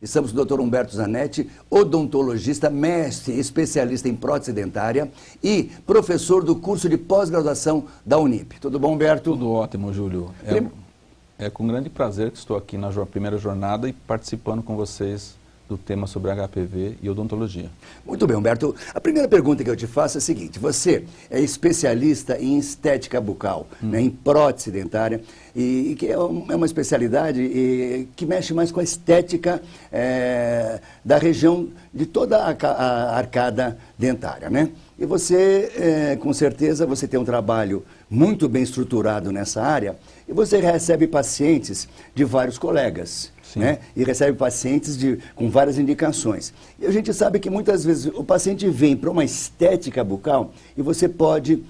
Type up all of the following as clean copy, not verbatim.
Estamos com o Dr. Humberto Zanetti, odontologista, mestre, especialista em prótese dentária e professor do curso de pós-graduação da Unip. Tudo bom, Humberto? Tudo ótimo, Júlio. É com grande prazer que estou aqui na primeira jornada e participando com vocês do tema sobre HPV e odontologia. Muito bem, Humberto. A primeira pergunta que eu te faço é a seguinte: você é especialista em estética bucal, né, em prótese dentária, e que é uma especialidade que mexe mais com a estética da região de toda a arcada dentária, né? E você, com certeza, você tem um trabalho muito bem estruturado nessa área e você recebe pacientes de vários colegas. Né? E recebe pacientes com várias indicações. E a gente sabe que muitas vezes o paciente vem para uma estética bucal e você pode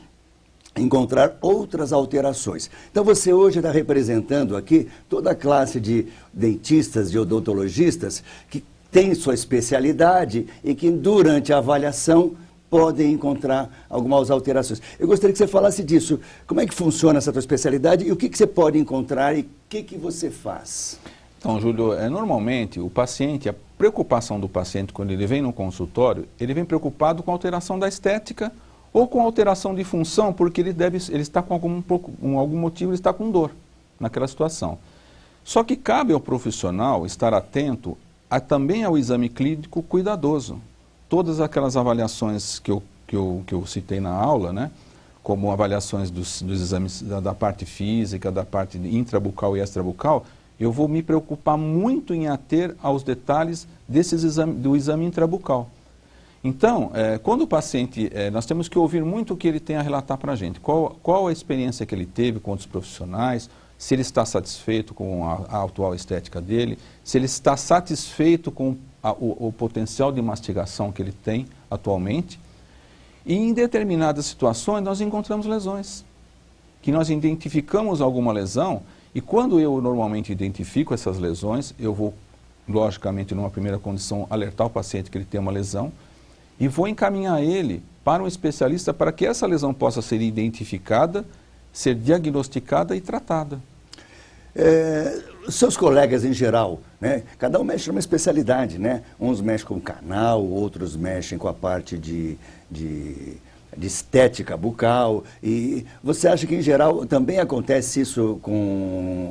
encontrar outras alterações. Então você hoje está representando aqui toda a classe de dentistas, de odontologistas que tem sua especialidade e que durante a avaliação podem encontrar algumas alterações. Eu gostaria que você falasse disso. Como é que funciona essa tua especialidade e o que você pode encontrar e o que você faz? Então, Júlio, normalmente o paciente, a preocupação do paciente quando ele vem no consultório, ele vem preocupado com a alteração da estética ou com a alteração de função, porque ele está com algum motivo, ele está com dor naquela situação. Só que cabe ao profissional estar atento também ao exame clínico cuidadoso. Todas aquelas avaliações que eu citei na aula, né, como avaliações dos exames da parte física, da parte intrabucal e extrabucal, eu vou me preocupar muito em ater aos detalhes do exame intrabucal. Então, quando o paciente, nós temos que ouvir muito o que ele tem a relatar para a gente. Qual a experiência que ele teve com outros profissionais, se ele está satisfeito com a atual estética dele, se ele está satisfeito com o potencial de mastigação que ele tem atualmente. E em determinadas situações nós encontramos lesões, que nós identificamos alguma lesão. E quando eu normalmente identifico essas lesões, eu vou, logicamente, numa primeira condição, alertar o paciente que ele tem uma lesão e vou encaminhar ele para um especialista para que essa lesão possa ser identificada, ser diagnosticada e tratada. Seus colegas em geral, né, cada um mexe numa especialidade, né? Uns mexem com o canal, outros mexem com a parte de estética bucal, e você acha que em geral também acontece isso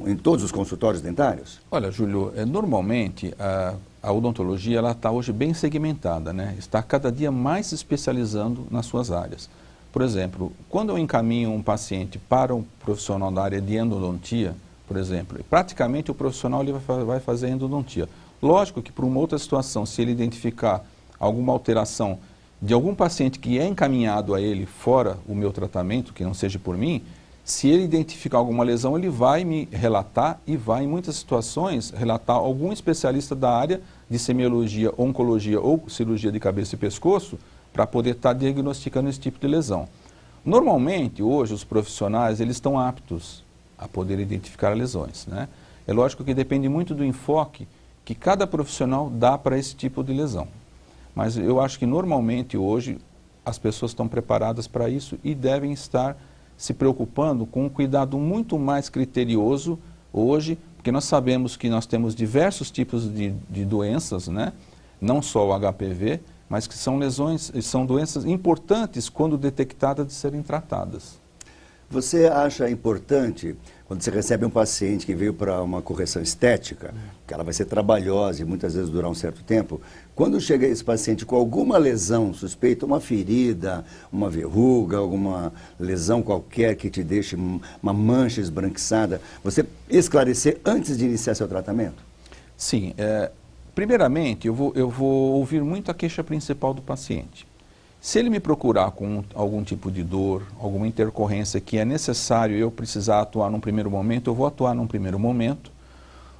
em todos os consultórios dentários? Olha, Júlio, normalmente a odontologia está hoje bem segmentada, né? Está cada dia mais se especializando nas suas áreas. Por exemplo, quando eu encaminho um paciente para um profissional da área de endodontia, por exemplo, praticamente o profissional ele vai fazer endodontia. Lógico que por uma outra situação, se ele identificar alguma alteração de algum paciente que é encaminhado a ele fora o meu tratamento, que não seja por mim, se ele identificar alguma lesão, ele vai me relatar e vai, em muitas situações, relatar algum especialista da área de semiologia, oncologia ou cirurgia de cabeça e pescoço para poder estar diagnosticando esse tipo de lesão. Normalmente, hoje, os profissionais eles estão aptos a poder identificar lesões, né? É lógico que depende muito do enfoque que cada profissional dá para esse tipo de lesão. Mas eu acho que normalmente hoje as pessoas estão preparadas para isso e devem estar se preocupando com um cuidado muito mais criterioso hoje, porque nós sabemos que nós temos diversos tipos de doenças, né? Não só o HPV, mas que são lesões, são doenças importantes quando detectadas de serem tratadas. Você acha importante, quando você recebe um paciente que veio para uma correção estética, que ela vai ser trabalhosa e muitas vezes durar um certo tempo, quando chega esse paciente com alguma lesão suspeita, uma ferida, uma verruga, alguma lesão qualquer que te deixe uma mancha esbranquiçada, você esclarecer antes de iniciar seu tratamento? Sim, primeiramente eu vou ouvir muito a queixa principal do paciente. Se ele me procurar com algum tipo de dor, alguma intercorrência que é necessário eu precisar atuar num primeiro momento, eu vou atuar num primeiro momento.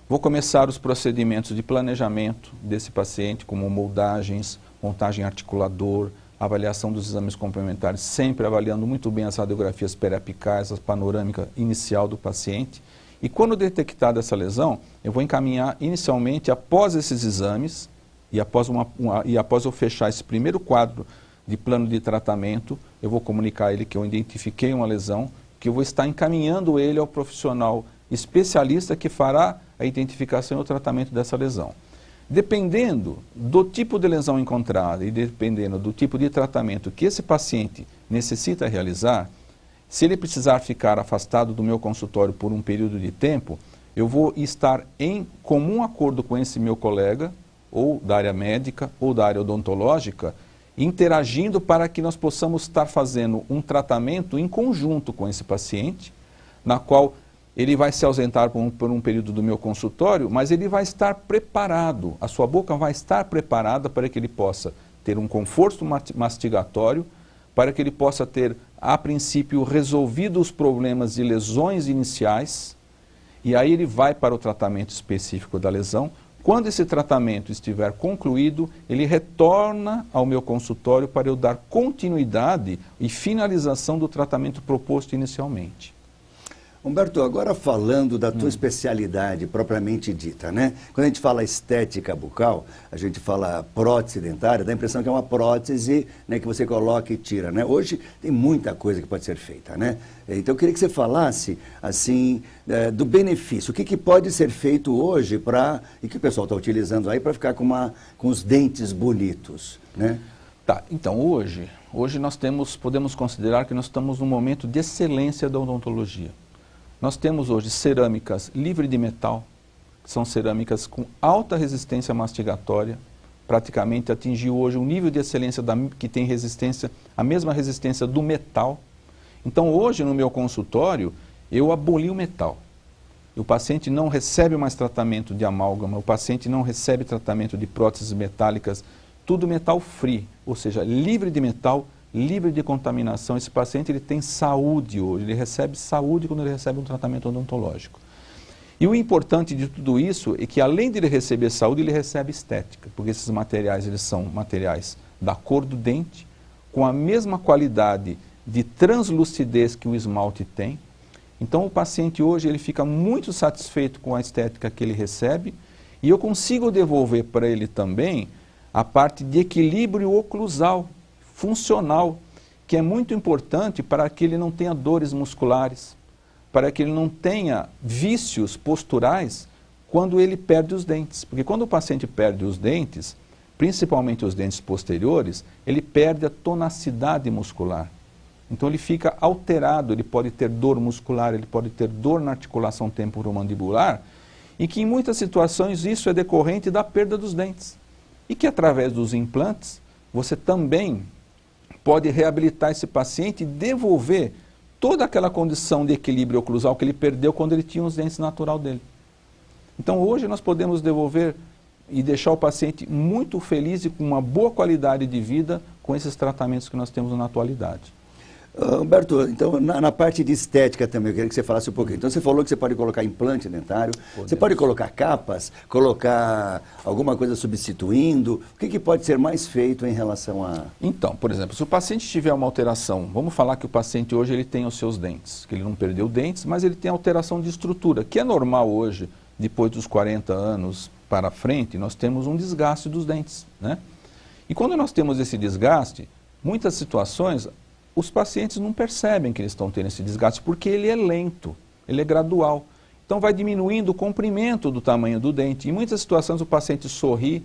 Vou começar os procedimentos de planejamento desse paciente, como moldagens, montagem articulador, avaliação dos exames complementares, sempre avaliando muito bem as radiografias periapicais, a panorâmica inicial do paciente. E quando detectada essa lesão, eu vou encaminhar inicialmente, após esses exames, e após eu fechar esse primeiro quadro de plano de tratamento, eu vou comunicar a ele que eu identifiquei uma lesão, que eu vou estar encaminhando ele ao profissional especialista que fará a identificação e o tratamento dessa lesão. Dependendo do tipo de lesão encontrada e dependendo do tipo de tratamento que esse paciente necessita realizar, se ele precisar ficar afastado do meu consultório por um período de tempo, eu vou estar em comum acordo com esse meu colega, ou da área médica, ou da área odontológica, interagindo para que nós possamos estar fazendo um tratamento em conjunto com esse paciente, na qual ele vai se ausentar por um período do meu consultório, mas ele vai estar preparado, a sua boca vai estar preparada para que ele possa ter um conforto mastigatório, para que ele possa ter, a princípio, resolvido os problemas de lesões iniciais, e aí ele vai para o tratamento específico da lesão. Quando esse tratamento estiver concluído, ele retorna ao meu consultório para eu dar continuidade e finalização do tratamento proposto inicialmente. Humberto, agora falando da tua especialidade propriamente dita, né? Quando a gente fala estética bucal, a gente fala prótese dentária, dá a impressão que é uma prótese, né, que você coloca e tira, né? Hoje tem muita coisa que pode ser feita, né? Então eu queria que você falasse, assim, do benefício. O que pode ser feito hoje e que o pessoal está utilizando aí para ficar com os dentes bonitos, né? Tá, então hoje nós podemos considerar que nós estamos num momento de excelência da odontologia. Nós temos hoje cerâmicas livres de metal, que são cerâmicas com alta resistência mastigatória, praticamente atingiu hoje um nível de excelência que tem resistência, a mesma resistência do metal. Então hoje no meu consultório eu aboli o metal. O paciente não recebe mais tratamento de amálgama, o paciente não recebe tratamento de próteses metálicas, tudo metal free, ou seja, livre de metal, livre de contaminação. Esse paciente ele tem saúde hoje, ele recebe saúde quando ele recebe um tratamento odontológico. E o importante de tudo isso é que além de ele receber saúde, ele recebe estética, porque esses materiais eles são materiais da cor do dente, com a mesma qualidade de translucidez que o esmalte tem. Então o paciente hoje ele fica muito satisfeito com a estética que ele recebe e eu consigo devolver para ele também a parte de equilíbrio oclusal, funcional, que é muito importante para que ele não tenha dores musculares, para que ele não tenha vícios posturais quando ele perde os dentes. Porque quando o paciente perde os dentes, principalmente os dentes posteriores, ele perde a tonacidade muscular. Então ele fica alterado, ele pode ter dor muscular, ele pode ter dor na articulação temporomandibular, e que em muitas situações isso é decorrente da perda dos dentes. E que através dos implantes, você também pode reabilitar esse paciente e devolver toda aquela condição de equilíbrio oclusal que ele perdeu quando ele tinha os dentes natural dele. Então hoje nós podemos devolver e deixar o paciente muito feliz e com uma boa qualidade de vida com esses tratamentos que nós temos na atualidade. Humberto, então na parte de estética também, eu queria que você falasse um pouquinho. Então você falou que você pode colocar implante dentário, você pode colocar capas, colocar alguma coisa substituindo. O que pode ser mais feito em relação a... Então, por exemplo, se o paciente tiver uma alteração, vamos falar que o paciente hoje ele tem os seus dentes, que ele não perdeu dentes, mas ele tem alteração de estrutura, que é normal hoje, depois dos 40 anos para frente, nós temos um desgaste dos dentes, né? E quando nós temos esse desgaste, muitas situações... os pacientes não percebem que eles estão tendo esse desgaste, porque ele é lento, ele é gradual. Então vai diminuindo o comprimento do tamanho do dente. Em muitas situações o paciente sorri,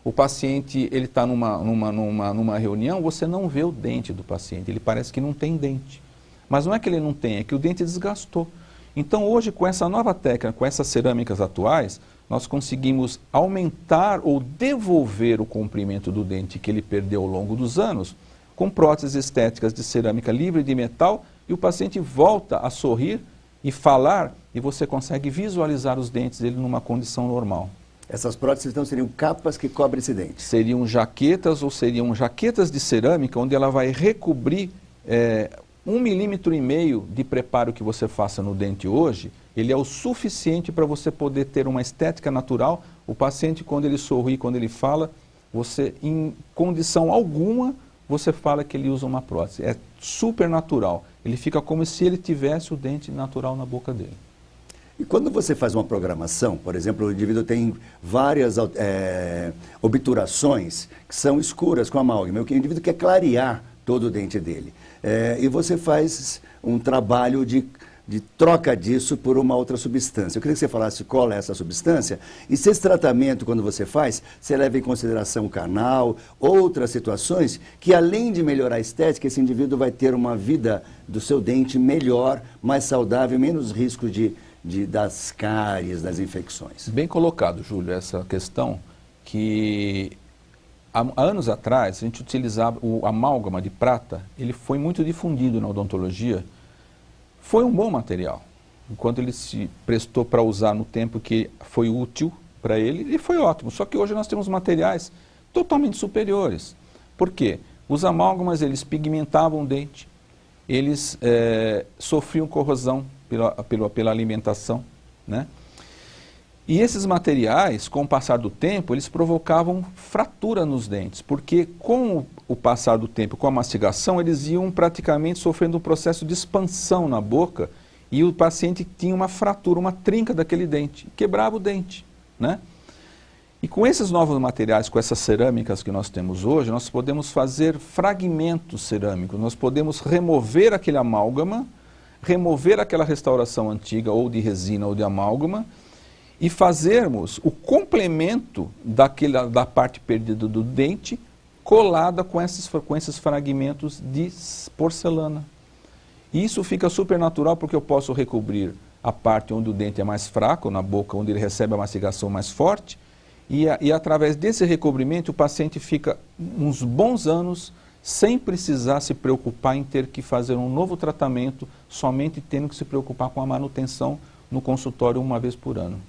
o paciente ele está numa reunião, você não vê o dente do paciente, ele parece que não tem dente. Mas não é que ele não tem, é que o dente desgastou. Então hoje com essa nova técnica, com essas cerâmicas atuais, nós conseguimos aumentar ou devolver o comprimento do dente que ele perdeu ao longo dos anos, com próteses estéticas de cerâmica livre de metal, e o paciente volta a sorrir e falar, e você consegue visualizar os dentes dele numa condição normal. Essas próteses então seriam capas que cobrem esse dente? Seriam jaquetas, ou seriam jaquetas de cerâmica, onde ela vai recobrir 1,5 milímetro de preparo que você faça no dente hoje, ele é o suficiente para você poder ter uma estética natural. O paciente, quando ele sorri, quando ele fala, você, em condição alguma, você fala que ele usa uma prótese. É super natural. Ele fica como se ele tivesse o dente natural na boca dele. E quando você faz uma programação, por exemplo, o indivíduo tem várias obturações que são escuras com amálgama, o indivíduo quer clarear todo o dente dele. E você faz um trabalho de de troca disso por uma outra substância. Eu queria que você falasse qual é essa substância e se esse tratamento, quando você faz, você leva em consideração o canal, outras situações que, além de melhorar a estética, esse indivíduo vai ter uma vida do seu dente melhor, mais saudável, menos risco das cáries, das infecções. Bem colocado, Júlio, essa questão que há anos atrás a gente utilizava o amálgama de prata, ele foi muito difundido na odontologia, foi um bom material. Enquanto ele se prestou para usar no tempo que foi útil para ele, ele foi ótimo. Só que hoje nós temos materiais totalmente superiores. Por quê? Os amálgamas, eles pigmentavam o dente, eles sofriam corrosão pela alimentação, né? E esses materiais, com o passar do tempo, eles provocavam fratura nos dentes, porque com o passar do tempo, com a mastigação, eles iam praticamente sofrendo um processo de expansão na boca e o paciente tinha uma fratura, uma trinca daquele dente, quebrava o dente, né? E com esses novos materiais, com essas cerâmicas que nós temos hoje, nós podemos fazer fragmentos cerâmicos, nós podemos remover aquele amálgama, remover aquela restauração antiga, ou de resina ou de amálgama, e fazermos o complemento da parte perdida do dente colada com esses fragmentos de porcelana. E isso fica super natural porque eu posso recobrir a parte onde o dente é mais fraco, na boca, onde ele recebe a mastigação mais forte, e através desse recobrimento o paciente fica uns bons anos sem precisar se preocupar em ter que fazer um novo tratamento, somente tendo que se preocupar com a manutenção no consultório uma vez por ano.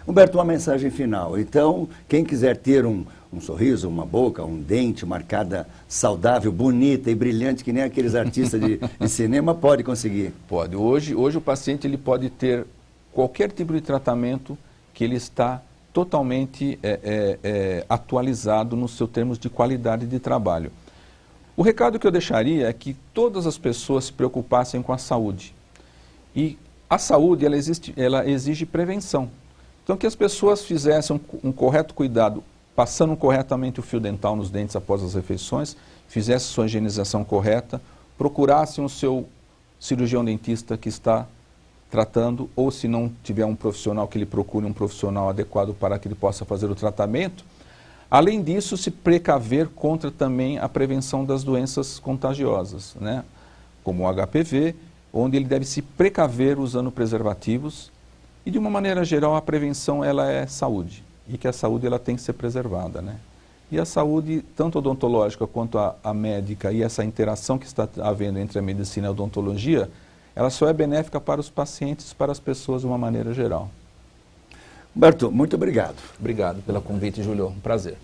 Humberto, uma mensagem final. Então, quem quiser ter um sorriso, uma boca, um dente, uma arcada saudável, bonita e brilhante, que nem aqueles artistas de cinema, pode conseguir? Pode. Hoje o paciente ele pode ter qualquer tipo de tratamento que ele está totalmente atualizado nos seus termos de qualidade de trabalho. O recado que eu deixaria é que todas as pessoas se preocupassem com a saúde. E a saúde, ela exige prevenção. Então, que as pessoas fizessem um correto cuidado, passando corretamente o fio dental nos dentes após as refeições, fizessem sua higienização correta, procurassem o seu cirurgião dentista que está tratando, ou se não tiver um profissional, que ele procure um profissional adequado para que ele possa fazer o tratamento. Além disso, se precaver contra também a prevenção das doenças contagiosas, né? Como o HPV, onde ele deve se precaver usando preservativos. E de uma maneira geral, a prevenção ela é saúde, e que a saúde ela tem que ser preservada, né? E a saúde, tanto odontológica quanto a médica, e essa interação que está havendo entre a medicina e a odontologia, ela só é benéfica para os pacientes, para as pessoas de uma maneira geral. Humberto, muito obrigado. Obrigado pelo convite, Júlio. Um prazer.